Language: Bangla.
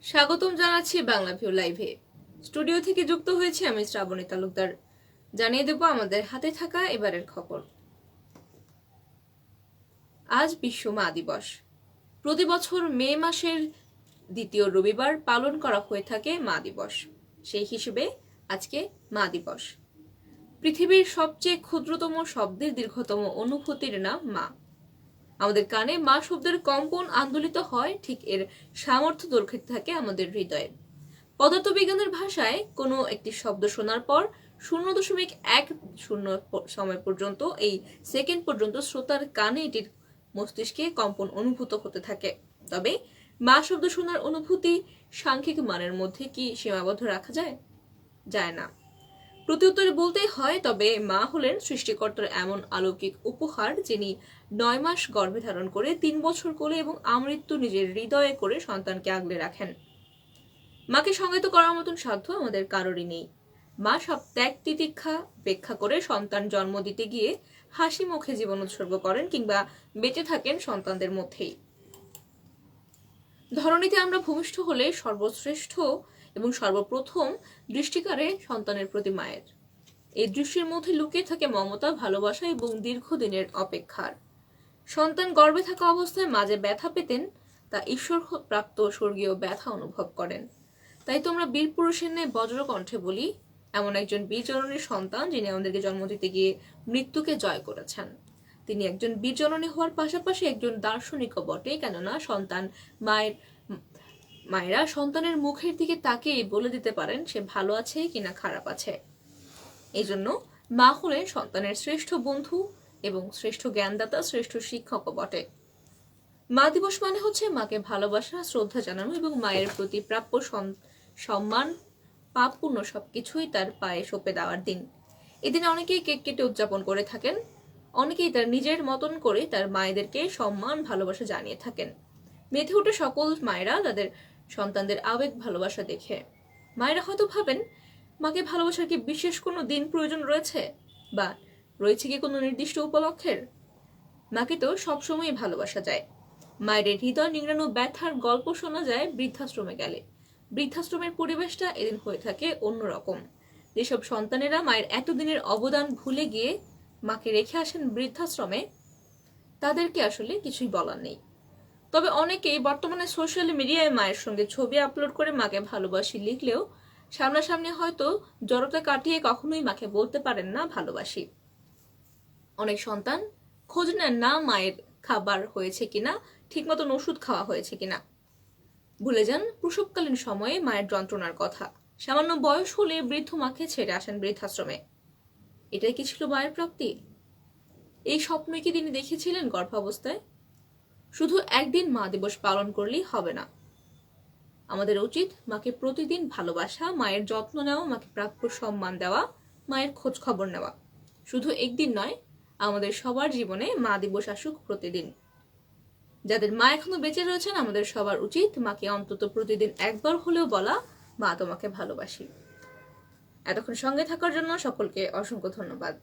স্বাগতম জানাচ্ছি বাংলাভিউ লাইভে। স্টুডিও থেকে যুক্ত হয়েছি আমি শ্রাবণী তালুকদার। জানিয়ে দেব আমাদের হাতে থাকা এবারের খবর। আজ বিশ্ব মা দিবস। প্রতি বছর মে মাসের দ্বিতীয় রবিবার পালন করা হয়ে থাকে মা দিবস। সেই হিসেবে আজকে মা দিবস। পৃথিবীর সবচেয়ে ক্ষুদ্রতম শব্দের দীর্ঘতম অনুভূতির নাম মা। আমাদের কানে মা শব্দের কম্পন আন্দোলিত হয়, ঠিক এর সামর্থ্য দৈর্ঘ্য থাকে আমাদের হৃদয়ে। পদার্থবিজ্ঞানের ভাষায় কোনো একটি শব্দ শোনার পর 0.10 সময় পর্যন্ত, এই সেকেন্ড পর্যন্ত শ্রোতার কানে এটির মস্তিষ্কে কম্পন অনুভূত হতে থাকে। তবে মা শব্দ শোনার অনুভূতি সাংখ্যিক মানের মধ্যে কি সীমাবদ্ধ রাখা যায় না। প্রত্যুত্তরে বলতেই হয়, তবে মা হলেন সৃষ্টিকর্তার এমন অলৌকিক উপহার, যিনি 9 মাস গর্ভে ধারণ করে 3 বছর কোলে এবং আমৃত্যু নিজের হৃদয়ে করে সন্তানকে আগলে রাখেন। মাকে সংজ্ঞায়িত করার মতন সাধ্য আমাদের কারোরই নেই। মা সব ত্যাগ তিতিক্ষা উপেক্ষা করে সন্তান জন্ম দিতে গিয়ে হাসি মুখে জীবন উৎসর্গ করেন কিংবা বেঁচে থাকেন সন্তানদের মধ্যেই। ধরণীতে আমরা ভূমিষ্ঠ হলে সর্বশ্রেষ্ঠ এবং সর্বপ্রথম দৃষ্টিকারে সন্তানের প্রতি মায়ের। এই দৃষ্টির মধ্যে লুকিয়ে থাকে মমতা, ভালোবাসা এবং দীর্ঘদিনের অপেক্ষার। সন্তান গর্ভে থাকা অবস্থায় মা যে ব্যথা পেতেন, তা ঈশ্বর প্রাপ্ত স্বর্গীয় ব্যথা অনুভব করেন। তাই তোমরা বীর পুরুষের ন্যায় বজ্রকণ্ঠে বলি, এমন একজন বীর জননীর সন্তান যিনি আমাদেরকে জন্ম দিতে গিয়ে মৃত্যুকে জয় করেছেন। তিনি একজন বীর জননী হওয়ার পাশাপাশি একজন দার্শনিকও বটে, কেননা মায়েরা সন্তানের মুখের দিকে তাকিয়ে বলে দিতে পারেন সে ভালো আছে কিনা খারাপ আছে। এই জন্য মা হলেন সন্তানের শ্রেষ্ঠ বন্ধু এবং শ্রেষ্ঠ জ্ঞানদাতা, শ্রেষ্ঠ শিক্ষকও বটে। মা দিবস মানে হচ্ছে মাকে ভালোবাসা, শ্রদ্ধা জানানো এবং মায়ের প্রতি প্রাপ্য সম্মান, পাপ পুণ্য সবকিছুই তার পায়ে সঁপে দেওয়ার দিন। এদিন অনেকেই কেক কেটে উদযাপন করে থাকেন, অনেকেই তার নিজের মতন করে তার মায়েদেরকে সম্মান ভালোবাসা জানিয়ে থাকেন। মেতে উঠে সকল মায়েরা তাদের সন্তানদের আবেগ ভালোবাসা দেখে। মায়েরা হয়তো ভাবেন, মাকে ভালোবাসার কি বিশেষ কোনো দিন প্রয়োজন রয়েছে, বা রয়েছে কি কোনো নির্দিষ্ট উপলক্ষের? মাকে তো সবসময় ভালোবাসা যায়। মায়ের হৃদয় নিংড়ানো ব্যথার গল্প শোনা যায় বৃদ্ধাশ্রমে গেলে। বৃদ্ধাশ্রমের পরিবেশটা এদিন হয়ে থাকে অন্যরকম। যেসব সন্তানেরা মায়ের এতদিনের অবদান ভুলে গিয়ে মাকে রেখে আসেন বৃদ্ধাশ্রমে, তাদেরকে আসলে কিছুই বলার নেই। তবে অনেকেই বর্তমানে সোশ্যাল মিডিয়ায় মায়ের সঙ্গে ছবি আপলোড করে মাকে ভালোবাসি লিখলেও সামনাসামনি হয়তো জড়তা কাটিয়ে কখনোই মাকে বলতে পারেন না ভালোবাসি। অনেক সন্তান খোঁজ নেন না মায়ের খাবার হয়েছে কিনা, ঠিক মতন ওষুধ খাওয়া হয়েছে কিনা। ভুলে যান প্রসবকালীন সময়ে মায়ের যন্ত্রণার কথা। সামান্য বয়স হলে বৃদ্ধ মাকে ছেড়ে আসেন বৃদ্ধাশ্রমে। এটাই কি ছিল মায়ের প্রাপ্তি? এই স্বপ্নই কি তিনি দেখেছিলেন গর্ভাবস্থায়? শুধু একদিন মা দিবস পালন করলেই হবে না। আমাদের উচিত মাকে প্রতিদিন ভালোবাসা, মায়ের যত্ন নেওয়া, মাকে প্রাপ্য সম্মান দেওয়া, মায়ের খোঁজ খবর নেওয়া। শুধু একদিন নয়, আমাদের সবার জীবনে মা দিবস আসুক প্রতিদিন। যাদের মা এখনো বেঁচে রয়েছেন, আমাদের সবার উচিত মাকে অন্তত প্রতিদিন একবার হলেও বলা, মা তোমাকে ভালোবাসি। এতক্ষণ সঙ্গে থাকার জন্য সকলকে অসংখ্য ধন্যবাদ।